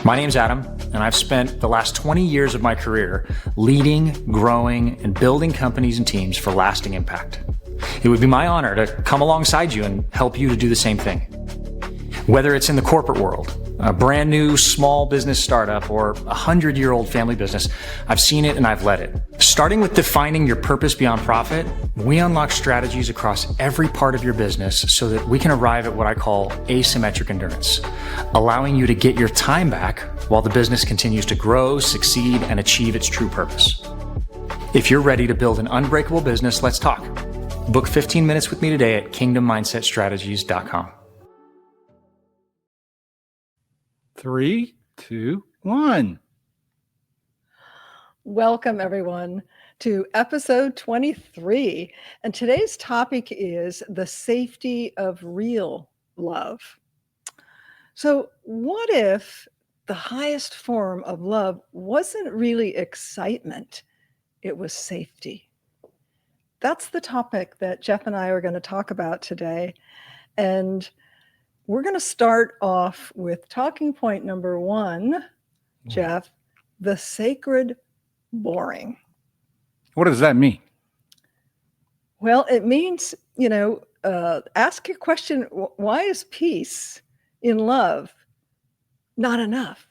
My name's Adam, and I've spent the last 20 years of my career leading, growing, and building companies and teams for lasting impact. It would be my honor to come alongside you and help you to do the same thing. Whether it's in the corporate world, a brand new small business startup, or a 100-year-old family business, I've seen it and I've led it. Starting with defining your purpose beyond profit, we unlock strategies across every part of your business so that we can arrive at what I call asymmetric endurance, allowing you to get your time back while the business continues to grow, succeed, and achieve its true purpose. If you're ready to build an unbreakable business, let's talk. Book 15 minutes with me today at kingdommindsetstrategies.com. 3, 2, 1. Welcome, everyone, to episode 23. And today's topic is the safety of real love. So, what if the highest form of love wasn't really excitement? It was safety. That's the topic that Jeff and I are going to talk about today. And we're going to start off with talking point number 1, Jeff, the sacred boring. What does that mean? Well, it means, ask your question, why is peace in love not enough?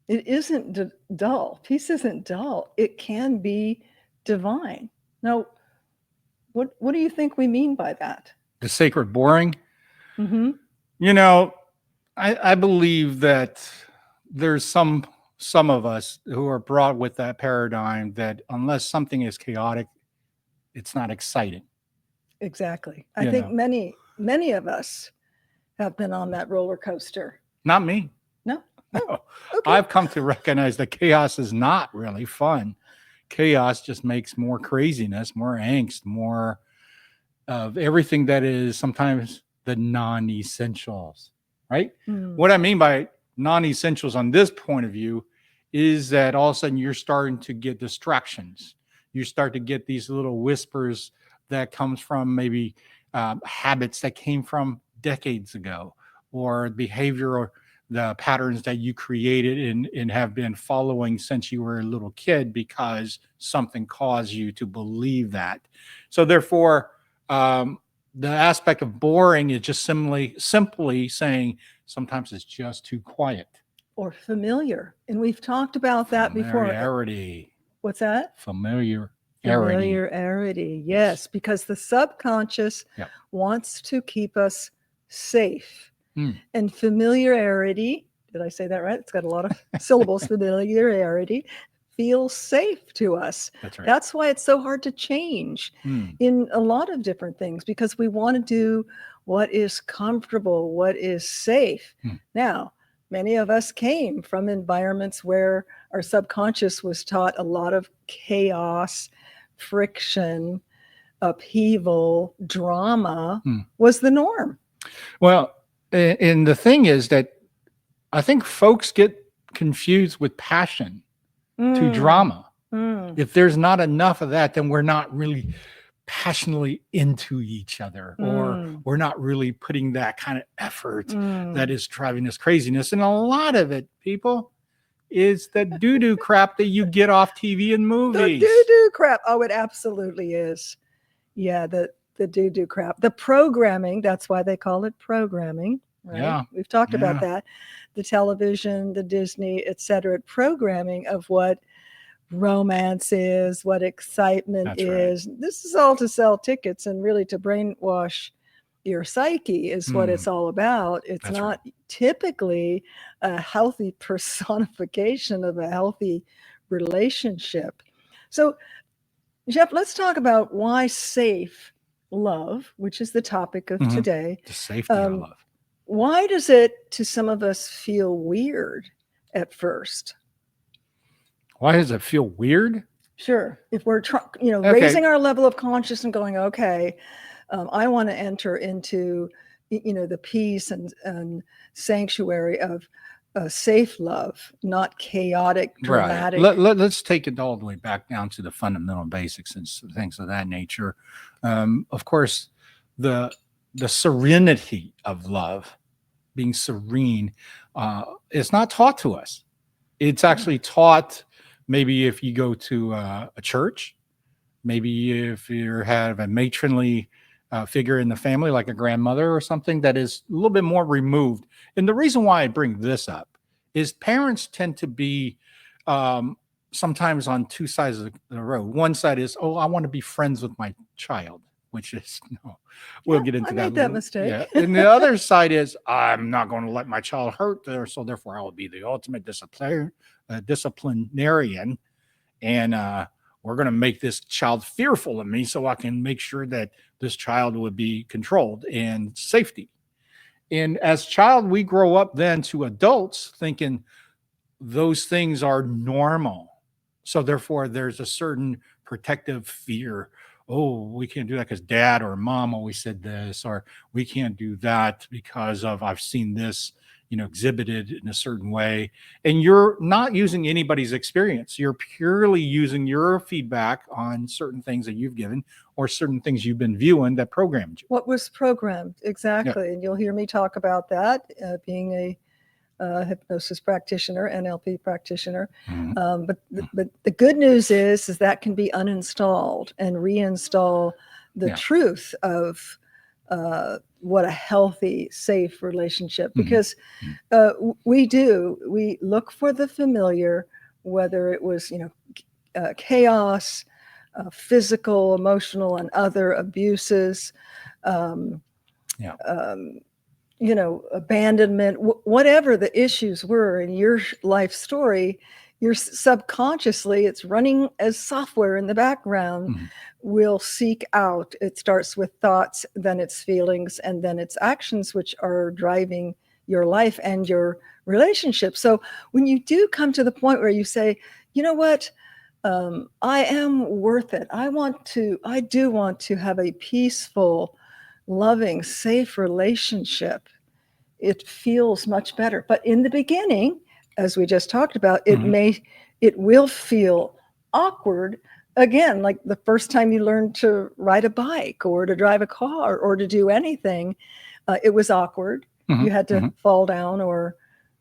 It isn't dull. Peace isn't dull. It can be divine. Now, what do you think we mean by that? The sacred boring? Mm-hmm. I believe that there's some of us who are brought with that paradigm that unless something is chaotic, it's not exciting. Exactly. I think many of us have been on that roller coaster. Not me. No. Okay. Okay. I've come to recognize that chaos is not really fun. Chaos just makes more craziness, more angst, more of everything that is sometimes the non-essentials, right? What I mean by non-essentials on this point of view is that all of a sudden you're starting to get distractions. You start to get these little whispers that comes from maybe habits that came from decades ago, or behavior or the patterns that you created and have been following since you were a little kid because something caused you to believe that. So therefore, the aspect of boring is just simply saying sometimes it's just too quiet. Or familiar. And we've talked about that before. Familiarity. What's that? Familiarity. Familiarity. Yes, because the subconscious wants to keep us safe. And familiarity, did I say that right? It's got a lot of syllables. Familiarity feels safe to us. That's right. That's why it's so hard to change in a lot of different things, because we want to do what is comfortable, what is safe. Now, many of us came from environments where our subconscious was taught a lot of chaos, friction, upheaval, drama was the norm. Well, and the thing is that I think folks get confused with passion to drama. If there's not enough of that, then we're not really passionately into each other, or we're not really putting that kind of effort that is driving this craziness. And a lot of it, people, is the doo-doo crap that you get off TV and movies. The doo-doo crap. Oh, it absolutely is. Yeah, the doo-doo crap. The programming, that's why they call it programming, right? Yeah. We've talked about that. The television, the Disney, et cetera, programming of what romance is, what excitement is. Right. This is all to sell tickets and really to brainwash your psyche is what it's all about. It's not typically a healthy personification of a healthy relationship. So, Jeff, let's talk about why safe love, which is the topic of today. The safety of love. Why does it, to some of us, feel weird at first? Why does it feel weird? Sure. If we're raising our level of consciousness and going, okay, I want to enter into, the peace and sanctuary of safe love, not chaotic, dramatic. Right. Let's take it all the way back down to the fundamental basics and things of that nature. Of course, the serenity of love being serene, it's not taught to us. It's actually taught maybe if you go to a church, maybe if you have a matronly figure in the family, like a grandmother or something that is a little bit more removed. And the reason why I bring this up is parents tend to be sometimes on two sides of the road. One side is, oh, I want to be friends with my child, which is, no, we'll Yeah, get into I that. made that mistake. Yeah. And the other side is, I'm not going to let my child hurt there. So therefore I will be the ultimate disciplinarian. And we're going to make this child fearful of me so I can make sure that this child would be controlled and safety. And as child, we grow up then to adults thinking those things are normal. So therefore, there's a certain protective fear. Oh, we can't do that because dad or mom always said this, or we can't do that because of I've seen this, exhibited in a certain way. And you're not using anybody's experience. You're purely using your feedback on certain things that you've given or certain things you've been viewing that programmed you. What was programmed exactly? And you'll hear me talk about that, being a hypnosis practitioner, NLP practitioner. Mhm. But the good news is that can be uninstalled and reinstall the Yeah. truth of what a healthy, safe relationship. Mhm. Because we look for the familiar, whether it was chaos, physical, emotional, and other abuses. Yeah. Abandonment, whatever the issues were in your life story, your subconsciously, it's running as software in the background, Mhm. will seek out. It starts with thoughts, then it's feelings, and then it's actions, which are driving your life and your relationship. So when you do come to the point where you say, you know what, I am worth it. I do want to have a peaceful, loving, safe relationship. It feels much better. But in the beginning, as we just talked about, Mhm. it will feel awkward. Again, like the first time you learned to ride a bike or to drive a car or to do anything, it was awkward. Mhm. You had to Mhm. fall down or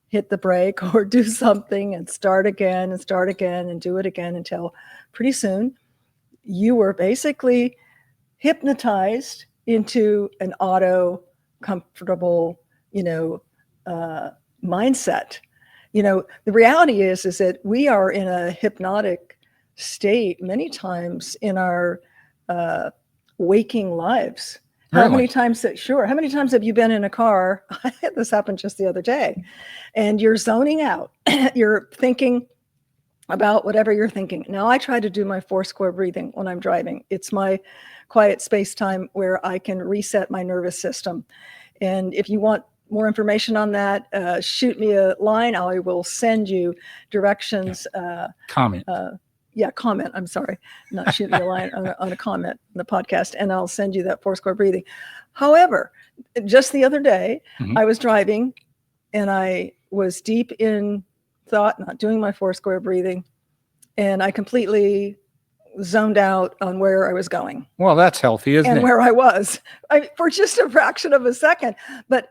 hit the brake or do something and start again and do it again until pretty soon you were basically hypnotized into an auto comfortable, mindset. The reality is that we are in a hypnotic state many times in our waking lives. How Really? many times have you been in a car? I had this happen just the other day, and you're zoning out. You're thinking about whatever you're thinking. Now, I try to do my 4-square breathing when I'm driving. It's my quiet space time where I can reset my nervous system. And if you want more information on that, shoot me a line. I will send you directions. Comment. Comment. I'm sorry, not shoot me a line on a comment in the podcast, and I'll send you that 4-square breathing. However, just the other day, Mhm. I was driving and I was deep in thought, not doing my 4-square breathing, and I completely zoned out on where I was going Well, that's healthy, isn't and it? where I was for just a fraction of a second. But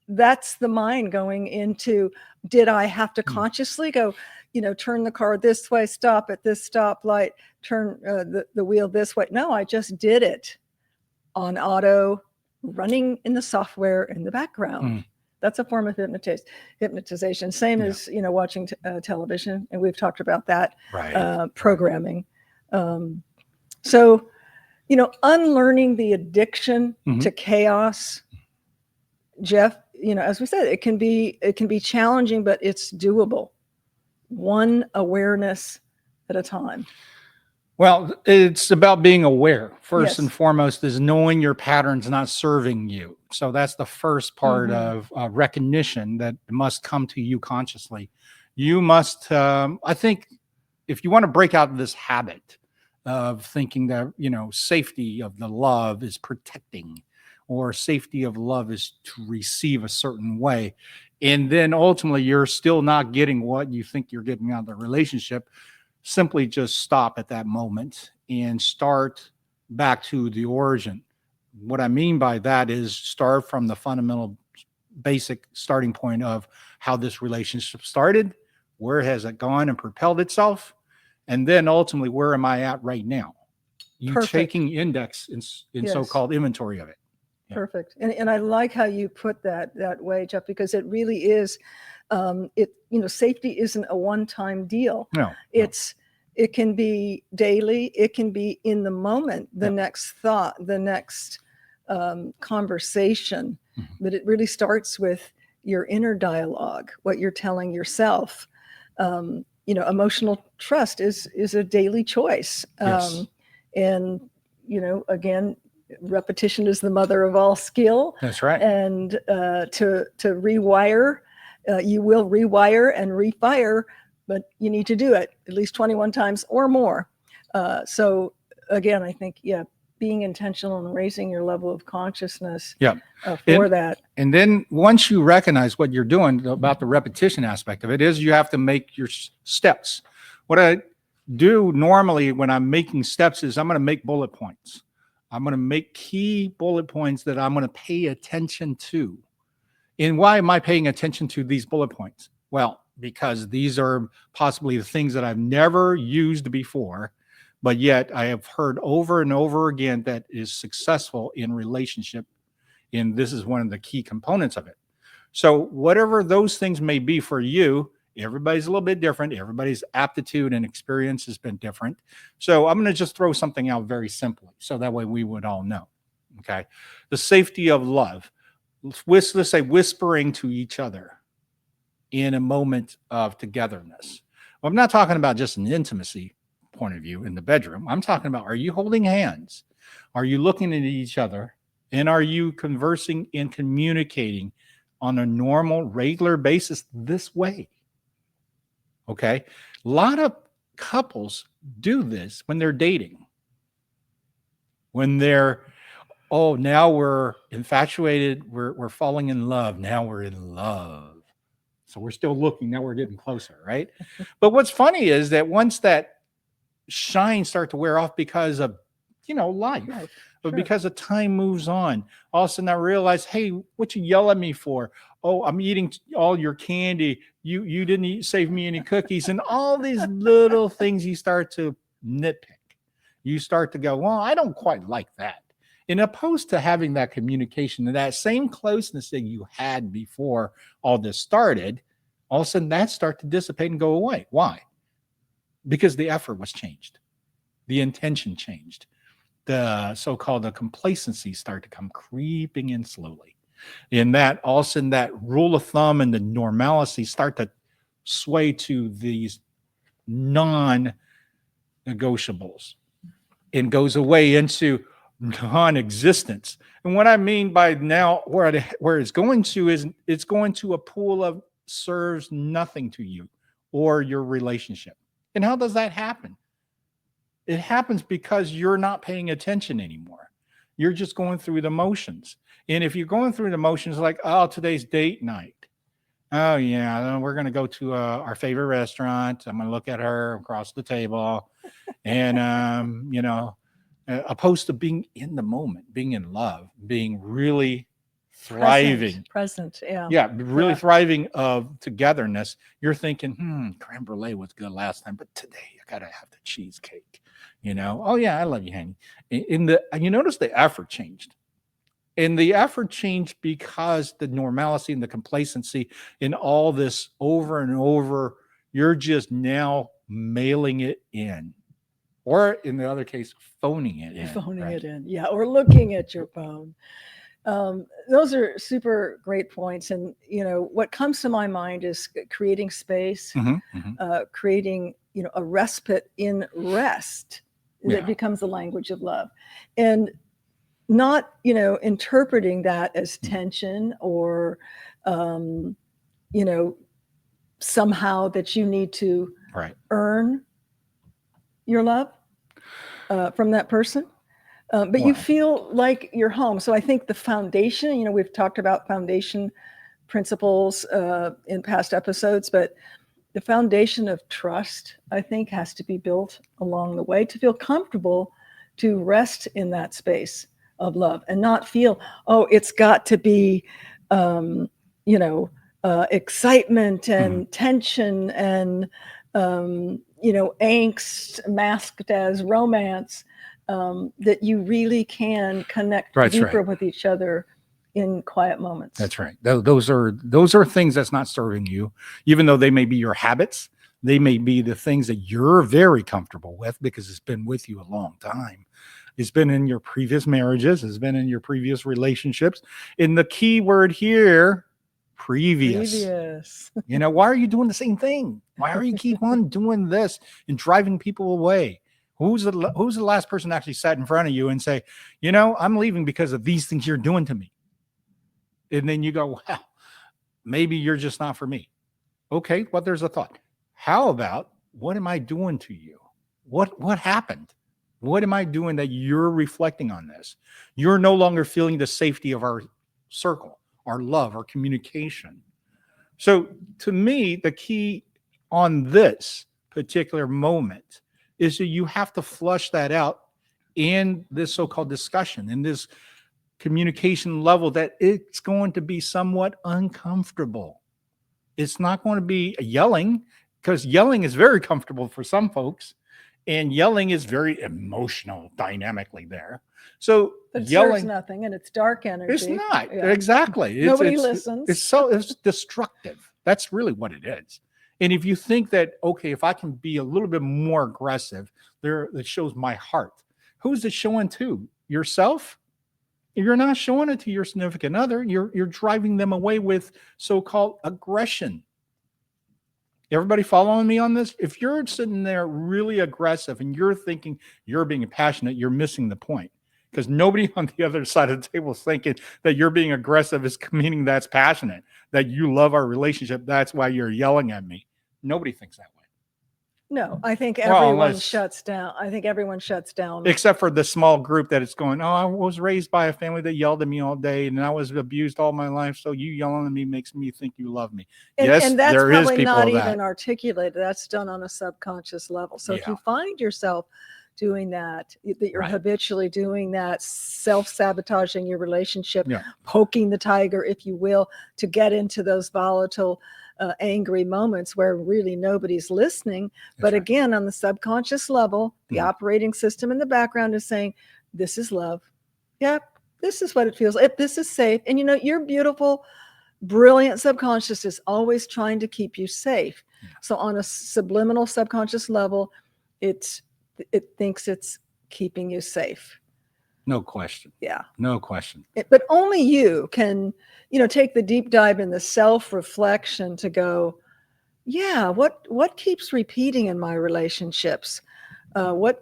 that's the mind going into, did I have to consciously go, turn the car this way, stop at this stoplight, turn the wheel this way? No, I just did it on auto, running in the software in the background. Mm. That's a form of hypnotization. Same Yeah. as, watching television. And we've talked about that, Right. programming. So, unlearning the addiction Mhm. to chaos, Jeff, as we said, it can be challenging, but it's doable. One awareness at a time. Well, it's about being aware. First Yes. and foremost is knowing your patterns not serving you. So that's the first part Mhm. of recognition that must come to you consciously. You must, I think, if you want to break out of this habit of thinking that, safety of the love is protecting or safety of love is to receive a certain way. And then ultimately you're still not getting what you think you're getting out of the relationship. Simply just stop at that moment and start back to the origin. What I mean by that is start from the fundamental basic starting point of how this relationship started, where has it gone and propelled itself, and then ultimately, where am I at right now? You Perfect. taking index in Yes. so-called inventory of it. Yeah. Perfect. And I like how you put that way, Jeff, because it really is, safety isn't a one-time deal. No, It can be daily, it can be in the moment, the next thought, the next conversation. But it really starts with your inner dialogue, what you're telling yourself. Emotional trust is a daily choice. Yes. And, again, repetition is the mother of all skill. That's right. And to rewire, you will rewire and refire, but you need to do it at least 21 times or more. So again, I think, being intentional and raising your level of consciousness for that. And then once you recognize what you're doing about the repetition aspect of it is you have to make your steps. What I do normally when I'm making steps is I'm going to make bullet points. I'm going to make key bullet points that I'm going to pay attention to. And why am I paying attention to these bullet points? Well, because these are possibly the things that I've never used before, but yet I have heard over and over again that is successful in relationship. And this is one of the key components of it. So whatever those things may be for you, everybody's a little bit different. Everybody's aptitude and experience has been different. So I'm going to just throw something out very simply. So that way we would all know. Okay. The safety of love. Let's say whispering to each other in a moment of togetherness. Well, I'm not talking about just an intimacy point of view in the bedroom. I'm talking about, are you holding hands? Are you looking at each other? And are you conversing and communicating on a normal, regular basis this way? Okay. A lot of couples do this when they're dating. When they're, now we're infatuated, we're falling in love. Now we're in love. So we're still looking, now we're getting closer, right? But what's funny is that once that shine start to wear off because of, life, but Sure. because of time moves on, all of a sudden I realize, hey, what you yell at me for? Oh, I'm eating all your candy. You didn't save me any cookies, and all these little things you start to nitpick. You start to go, well, I don't quite like that. In opposed to having that communication and that same closeness that you had before all this started, all of a sudden that start to dissipate and go away. Why? Because the effort was changed. The intention changed. The so-called complacency start to come creeping in slowly. And that all of a sudden that rule of thumb and the normalcy start to sway to these non-negotiables and goes away into non-existence. And what I mean by now where it's going to is it's going to a pool of serves nothing to you or your relationship. And how does that happen? It happens because you're not paying attention anymore. You're just going through the motions. And if you're going through the motions like, oh, today's date night. Oh, yeah, we're going to go to our favorite restaurant. I'm going to look at her across the table. And, opposed to being in the moment, being in love, being really thriving. Present. Yeah. Yeah, really thriving of togetherness. You're thinking, creme brulee was good last time, but today I gotta have the cheesecake. Oh yeah, I love you, honey. You notice the effort changed. And the effort changed because the normalcy and the complacency in all this over and over, you're just now mailing it in. Or in the other case, phoning it in. Phoning right? it in. Yeah. Or looking at your phone. Those are super great points. And, what comes to my mind is creating space, creating, a respite in rest that becomes the language of love. And not, interpreting that as tension or, somehow that you need to earn your love from that person. But you feel like you're home. So I think the foundation, we've talked about foundation principles in past episodes, but the foundation of trust, I think, has to be built along the way to feel comfortable to rest in that space of love and not feel, it's got to be excitement and tension and, angst masked as romance, that you really can connect That's deeper right. with each other in quiet moments. That's right. Those are things that's not serving you, even though they may be your habits. They may be the things that you're very comfortable with because it's been with you a long time. It's been in your previous marriages. It's been in your previous relationships. And the key word here, previous. Why are you doing the same thing? Why are you keep on doing this and driving people away? Who's the last person that actually sat in front of you and say, I'm leaving because of these things you're doing to me? And then you go, well, maybe you're just not for me. Okay, well, there's a thought. How about, what am I doing to you? What happened? What am I doing that you're reflecting on this? You're no longer feeling the safety of our circle, our love, our communication. So to me, the key on this particular moment is that you have to flush that out in this so-called discussion, in this communication level, that it's going to be somewhat uncomfortable. It's not going to be yelling, because yelling is very comfortable for some folks, and yelling is very emotional dynamically there. So but it yelling serves nothing, and it's dark energy. It's not. Yeah. Exactly. Nobody listens. It's destructive. That's really what it is. And if you think that, okay, if I can be a little bit more aggressive, that shows my heart. Who's it showing to? Yourself? You're not showing it to your significant other. You're driving them away with so-called aggression. Everybody following me on this? If you're sitting there really aggressive and you're thinking you're being passionate, you're missing the point. Because nobody on the other side of the table is thinking that you're being aggressive is meaning that's passionate, that you love our relationship. That's why you're yelling at me. Nobody thinks that way. No, I think everyone shuts down. I think everyone shuts down. Except for the small group that it's going, I was raised by a family that yelled at me all day and I was abused all my life. So you yelling at me makes me think you love me. And that's there is probably people not that. even articulated. That's done on a subconscious level. So if you find yourself doing that you're habitually doing that, self-sabotaging your relationship, poking the tiger, if you will, to get into those volatile, angry moments where really nobody's listening. But again, on the subconscious level, the operating system in the background is saying, this is love. Yep, this is what it feels like. This is safe. And your beautiful, brilliant subconscious is always trying to keep you safe. So on a subliminal subconscious level, it thinks it's keeping you safe. No question. Yeah. No question. But only you can, take the deep dive in the self-reflection to go, yeah, what keeps repeating in my relationships? Where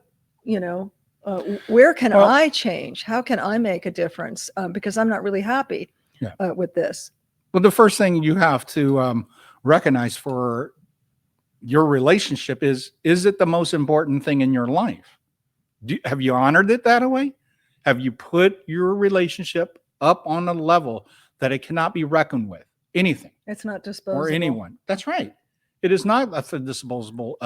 can I change? How can I make a difference? Because I'm not really happy with this. Well, the first thing you have to recognize for your relationship is it the most important thing in your life? Have you honored it that way? Have you put your relationship up on a level that it cannot be reckoned with? Anything. It's not disposable. Or anyone. That's right. It is not a disposable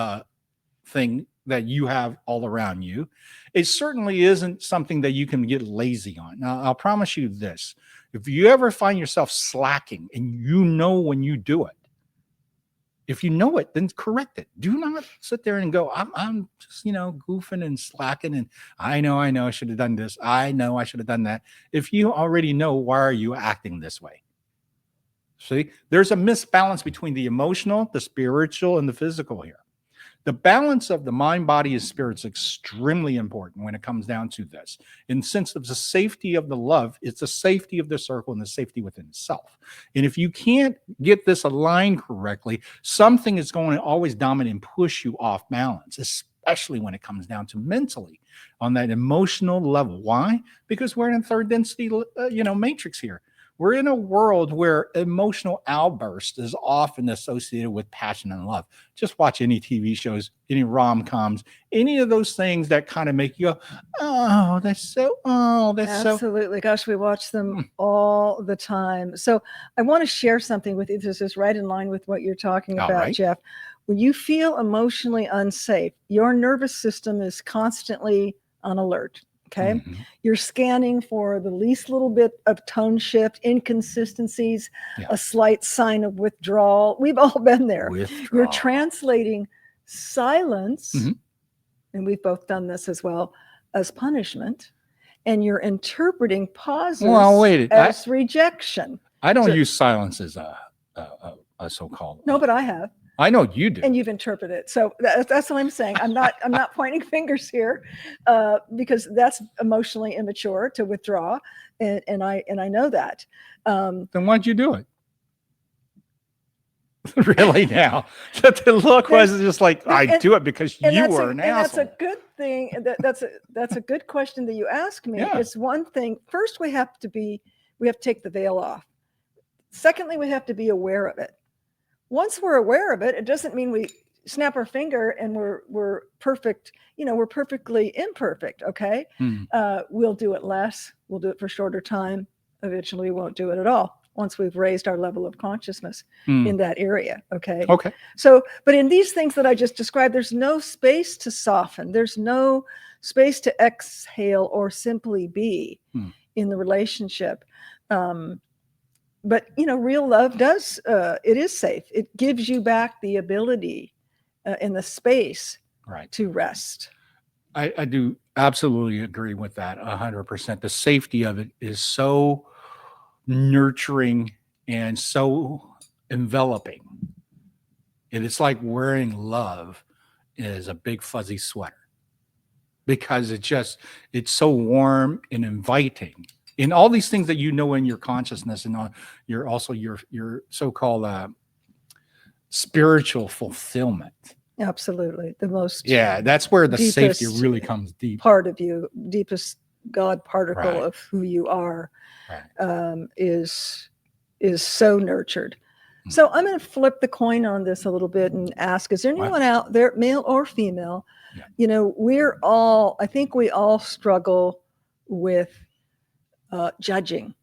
thing that you have all around you. It certainly isn't something that you can get lazy on. Now, I'll promise you this. If you ever find yourself slacking and when you do it, if you know it, then correct it. Do not sit there and go, I'm just, goofing and slacking. And I know I should have done this. I know I should have done that. If you already know, why are you acting this way? See, there's a misbalance between the emotional, the spiritual, and the physical here. The balance of the mind, body, and spirit is extremely important when it comes down to this. And since it's the safety of the love, it's the safety of the circle and the safety within itself. And if you can't get this aligned correctly, something is going to always dominate and push you off balance, especially when it comes down to mentally on that emotional level. Why? Because we're in a third density, matrix here. We're in a world where emotional outburst is often associated with passion and love. Just watch any TV shows, any rom-coms, any of those things that kind of make you go, Absolutely. Gosh, we watch them all the time. So I want to share something with you. This is right in line with what you're talking about, Jeff. When you feel emotionally unsafe, your nervous system is constantly on alert. Okay. Mhm. You're scanning for the least little bit of tone shift, inconsistencies, Yeah. a slight sign of withdrawal. We've all been there. You're Withdraw. translating silence, Mhm. and we've both done this as well, as punishment, and you're interpreting pauses Well, wait. as rejection. I don't So- use silence as a so-called. No, but I have. I know you do. And you've interpreted it. So that's what I'm saying. I'm not pointing fingers here, because that's emotionally immature to withdraw, and I know that. Then why'd you do it? Really now? The look was just like, I and- do it because And you that's were a, an and that's a asshole. good thing. That's a good question that you ask me. Yeah. It's one thing. First, we have to take the veil off. Secondly, we have to be aware of it. Once we're aware of it, it doesn't mean we snap our finger and we're perfect. We're perfectly imperfect. Okay. We'll do it less. We'll do it for shorter time. Eventually, we won't do it at all once we've raised our level of consciousness in that area. Okay. Okay. So, but in these things that I just described, there's no space to soften. There's no space to exhale or simply be in the relationship. But real love does, it is safe. It gives you back the ability and the space Right. to rest. I do absolutely agree with that 100%. The safety of it is so nurturing and so enveloping. And it's like wearing love is a big fuzzy sweater because it's so warm and inviting. In all these things that in your consciousness and your so-called spiritual fulfillment. Absolutely. The most Yeah, that's where the safety deepest really comes deep. part of you, deepest God particle Right. of who you are, Right. is so nurtured. So I'm going to flip the coin on this a little bit and ask, is there anyone out there, male or female? Yeah. I think we all struggle with judging,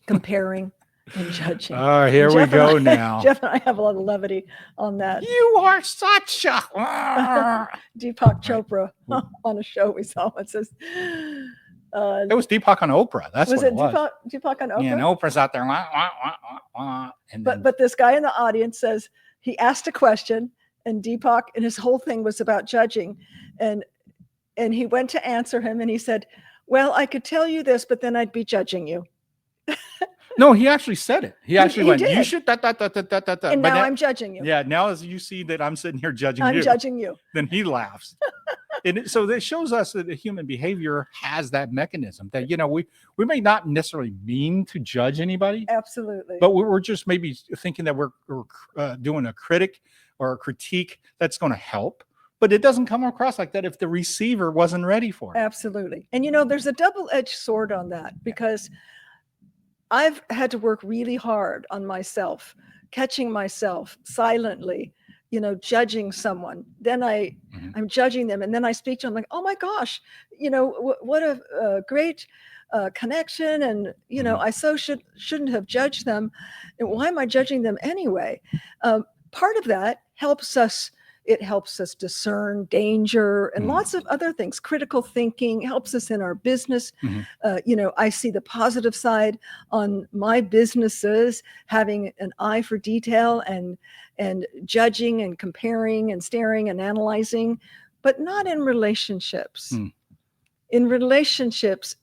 comparing and judging. Oh, here we Jeff and go I- now. Jeff and I have a lot of levity on that. You are such a. Deepak Chopra on a show we saw. It says, It was Deepak on Oprah. That's was what it it was. Deepak on Oprah? Yeah, and Oprah's out there. Wah, wah, wah, wah, wah, and then, But this guy in the audience says he asked a question, and Deepak, and his whole thing was about judging, and he went to answer him, and he said, "Well, I could tell you this, but then I'd be judging you." no, he actually said it. He actually he went, "You did. should da da da da da da." And But now that- I'm judging you. Yeah, now as you see that I'm sitting here judging I'm you, judging you. then he laughs. So that shows us that the human behavior has that mechanism that we may not necessarily mean to judge anybody, Absolutely. but we're just maybe thinking that we're doing a critic or a critique that's going to help, but it doesn't come across like that if the receiver wasn't ready for it. Absolutely. And there's a double-edged sword on that, because I've had to work really hard on myself, catching myself silently, judging someone. Then I'm judging them, and then I speak to them like, "Oh my gosh, what a great connection," and I shouldn't have judged them. And why am I judging them anyway? Part of that helps us. It helps us discern danger and lots of other things. Critical thinking helps us in our business. I see the positive side on my businesses, having an eye for detail and judging and comparing and staring and analyzing, but not in relationships. In relationships,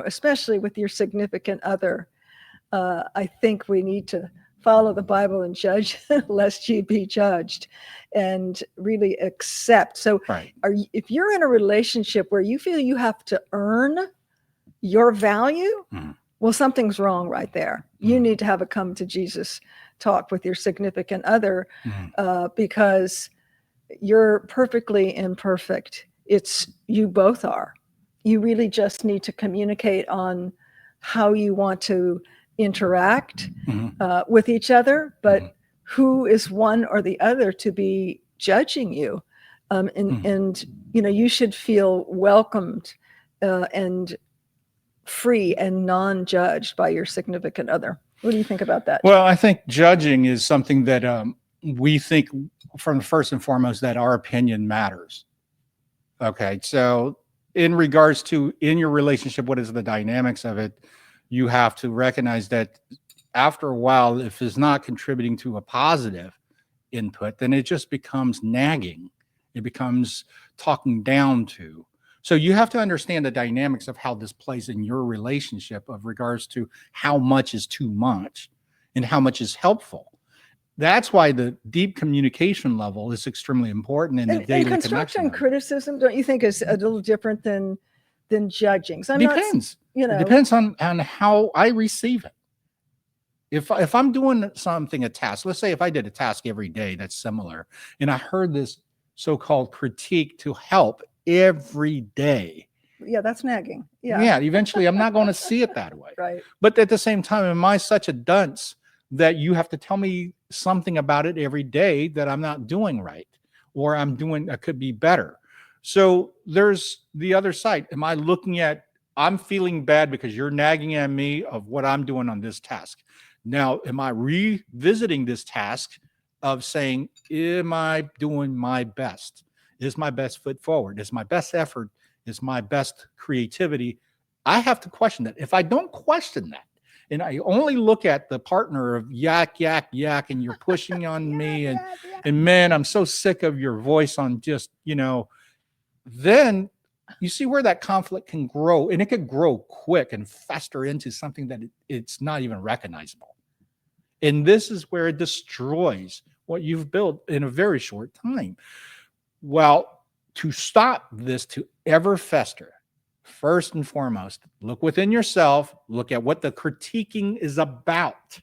especially with your significant other, I think we need to follow the Bible and judge lest ye be judged, and really accept. So if you're in a relationship where you feel you have to earn your value, well, something's wrong right there. You need to have a come to Jesus talk with your significant other, because you're perfectly imperfect. You both are. You really just need to communicate on how you want to interact with each other, but who is one or the other to be judging you, and you should feel welcomed and free and non-judged by your significant other. What do you think about that? Well, I think judging is something that we think from first and foremost that our opinion matters. Okay, so in regards to in your relationship, what is the dynamics of it? You have to recognize that after a while, if it's not contributing to a positive input, then it just becomes nagging. It becomes talking down to. So you have to understand the dynamics of how this plays in your relationship of regards to how much is too much and how much is helpful. That's why the deep communication level is extremely important in the And daily construction connection. criticism, don't you think, is a little different than judging? So I'm not, Depends. you know, It depends on how I receive it. If I'm doing something, a task, let's say if I did a task every day that's similar, and I heard this so-called critique to help every day, yeah, that's nagging. Yeah, yeah, eventually I'm not going to see it that way. right. But at the same time, am I such a dunce that you have to tell me something about it every day that I'm not doing right, or I'm doing, I could be better? So there's the other side. Am I looking at, I'm feeling bad because you're nagging at me of what I'm doing on this task. Now, am I revisiting this task of saying, am I doing my best? Is my best foot forward? Is my best effort? Is my best creativity? I have to question that. If I don't question that, and I only look at the partner of yak, yak, yak, and you're pushing on me, and man, I'm so sick of your voice on just, then you see where that conflict can grow, and it could grow quick and fester into something that it's not even recognizable. And this is where it destroys what you've built in a very short time. Well, to stop this to ever fester, first and foremost, look within yourself, look at what the critiquing is about.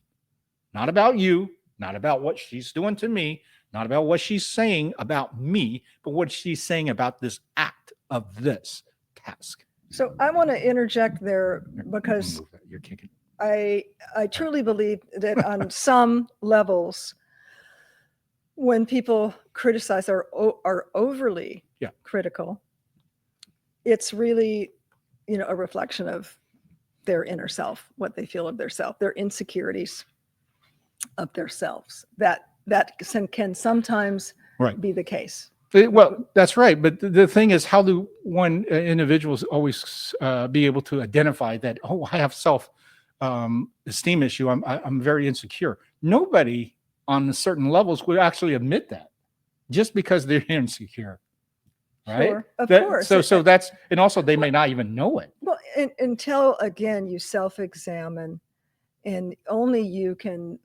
Not about you, not about what she's doing to me, not about what she's saying about me, but what she's saying about this act of this task. So I want to interject there because You're kicking. I truly believe that on some levels, when people criticize or are overly critical, it's really, a reflection of their inner self, what they feel of their self, their insecurities of their selves. That can sometimes be the case. Well, that's right. But the thing is, how do one individuals always be able to identify that, oh, I have self-esteem issue. I'm very insecure. Nobody on certain levels would actually admit that just because they're insecure. Right. Sure, of course. So that's, and also they may not even know it. Well, until again, you self-examine, and only you can,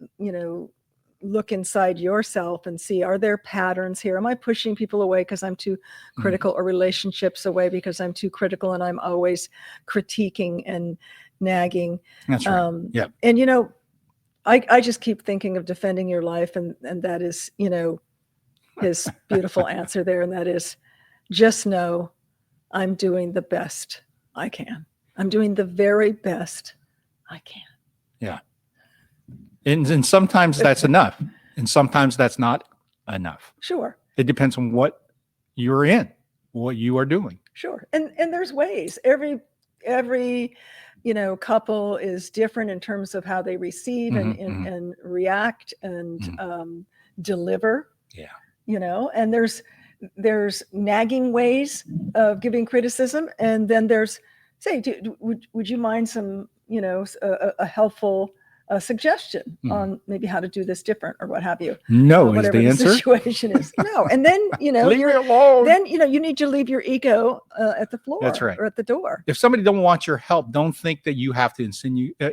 look inside yourself and see, are there patterns here? Am I pushing people away because I'm too critical, or relationships away because I'm too critical and I'm always critiquing and nagging? That's right. Yeah. And, I just keep thinking of Defending Your Life, and that is, his beautiful answer there. And that is, just know I'm doing the best I can. I'm doing the very best I can. Yeah. And sometimes that's enough. And sometimes that's not enough. Sure. It depends on what you're in, what you are doing. Sure. And there's ways. Every couple is different in terms of how they receive and react and deliver. Yeah. And there's nagging ways of giving criticism, and then there's, say, would you mind some, a helpful suggestion on maybe how to do this different, or what have you? No, whatever is the answer. Situation is. No, and then Leave me alone. Then you need to leave your ego at the floor. That's right. Or at the door. If somebody don't want your help, don't think that you have to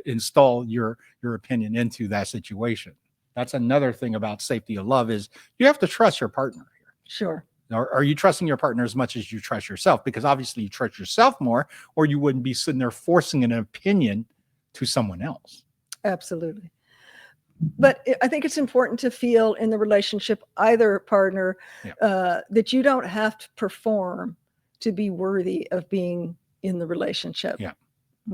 install your opinion into that situation. That's another thing about safety of love, is you have to trust your partner here. Sure. Are you trusting your partner as much as you trust yourself? Because obviously you trust yourself more, or you wouldn't be sitting there forcing an opinion to someone else. Absolutely. But I think it's important to feel in the relationship, either partner, that you don't have to perform to be worthy of being in the relationship. Yeah.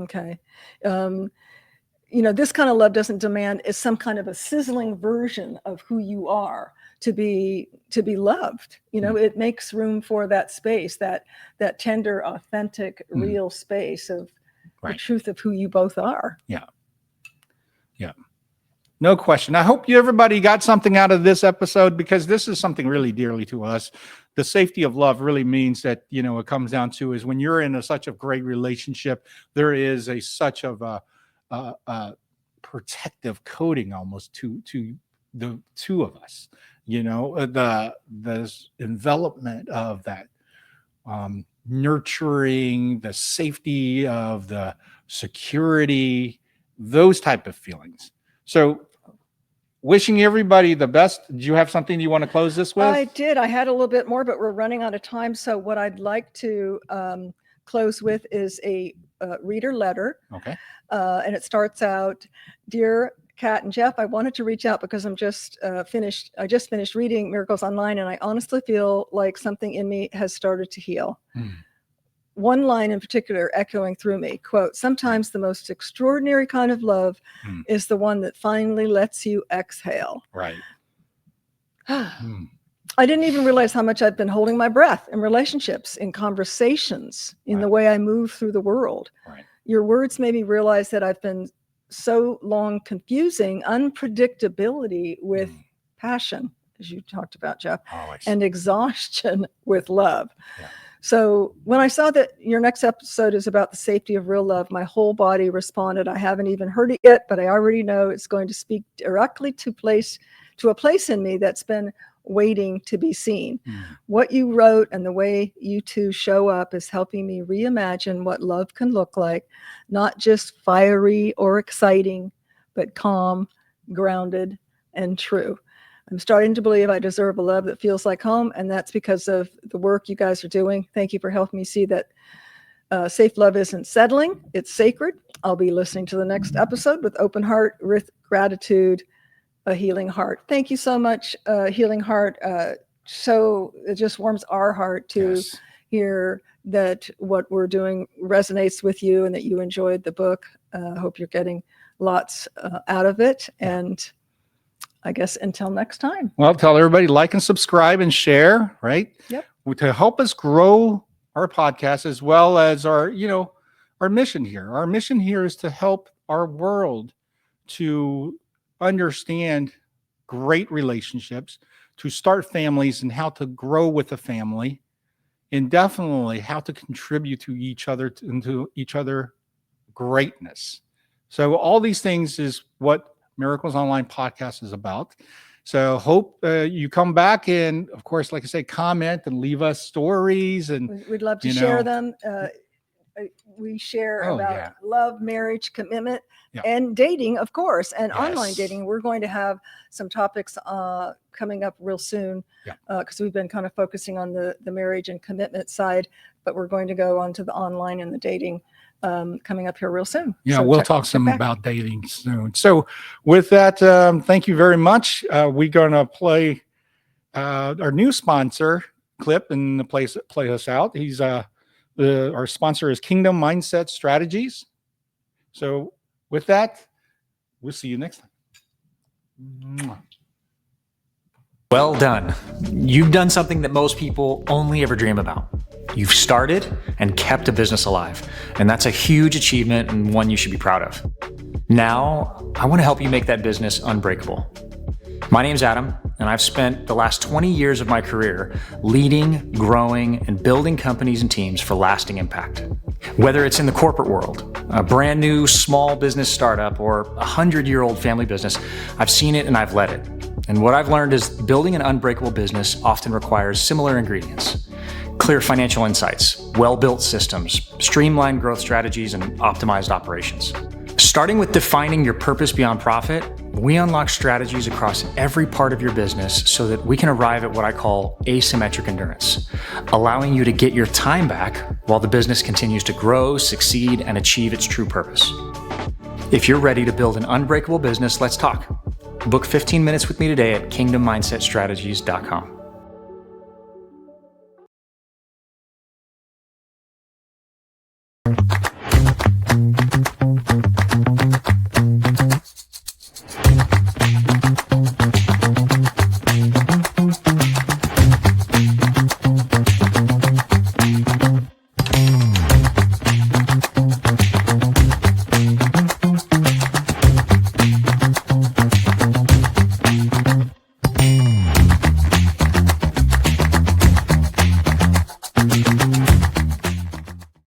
Okay. This kind of love doesn't demand is some kind of a sizzling version of who you are to be loved. It makes room for that space, that tender, authentic, real space of the truth of who you both are. Yeah. Yeah. No question. I hope everybody got something out of this episode, because this is something really dearly to us. The safety of love really means that, it comes down to is when you're in such a great relationship, there is such of a protective coating almost to the two of us. The envelopment of that nurturing, the safety of the security, those type of feelings. So wishing everybody the best. Do you have something you want to close this with? I did. I had a little bit more, but we're running out of time. So what I'd like to close with is a reader letter. Okay. And it starts out, "Dear Kat and Jeff, I wanted to reach out because I just finished reading Miracles Online, and I honestly feel like something in me has started to heal." One line in particular echoing through me, quote, "Sometimes the most extraordinary kind of love is the one that finally lets you exhale." Right. I didn't even realize how much I've been holding my breath in relationships, in conversations, in the way I move through the world. Right. Your words made me realize that I've been so long confusing unpredictability with passion, as you talked about, Jeff, and exhaustion with love. Yeah. So when I saw that your next episode is about the safety of real love, my whole body responded. I haven't even heard it yet, but I already know it's going to speak directly to a place in me that's been waiting to be seen. What you wrote and the way you two show up is helping me reimagine what love can look like, not just fiery or exciting, but calm, grounded, and true. I'm starting to believe I deserve a love that feels like home, and that's because of the work you guys are doing. Thank you for helping me see that safe love isn't settling, it's sacred. I'll be listening to the next episode with open heart, with gratitude, a healing heart. Thank you so much, Healing Heart. So it just warms our heart to hear that what we're doing resonates with you and that you enjoyed the book. I hope you're getting lots out of it. And I guess until next time. Well, tell everybody, like and subscribe and share, right? Yep. To help us grow our podcast, as well as our mission here. Our mission here is to help our world to understand great relationships, to start families and how to grow with a family, and definitely how to contribute to each other, into each other greatness. So all these things is what Miracles Online podcast is about. So hope you come back, and of course, like I say, comment and leave us stories, and We'd love to share them. We share about love, marriage, commitment, and dating, of course, and online dating. We're going to have some topics coming up real soon, because we've been kind of focusing on the marriage and commitment side, but we're going to go on to the online and the dating coming up here real soon. Yeah, So we'll talk some about dating soon. So with that, thank you very much. We're going to play our new sponsor clip and play us out. He's our sponsor is Kingdom Mindset Strategies. So with that, we'll see you next time. Well done. You've done something that most people only ever dream about. You've started and kept a business alive, and that's a huge achievement and one you should be proud of. Now, I want to help you make that business unbreakable. My name's Adam, and I've spent the last 20 years of my career leading, growing, and building companies and teams for lasting impact. Whether it's in the corporate world, a brand new small business startup, or a 100-year-old family business, I've seen it and I've led it. And what I've learned is building an unbreakable business often requires similar ingredients: clear financial insights, well-built systems, streamlined growth strategies, and optimized operations. Starting with defining your purpose beyond profit, we unlock strategies across every part of your business so that we can arrive at what I call asymmetric endurance, allowing you to get your time back while the business continues to grow, succeed, and achieve its true purpose. If you're ready to build an unbreakable business, let's talk. Book 15 minutes with me today at kingdommindsetstrategies.com.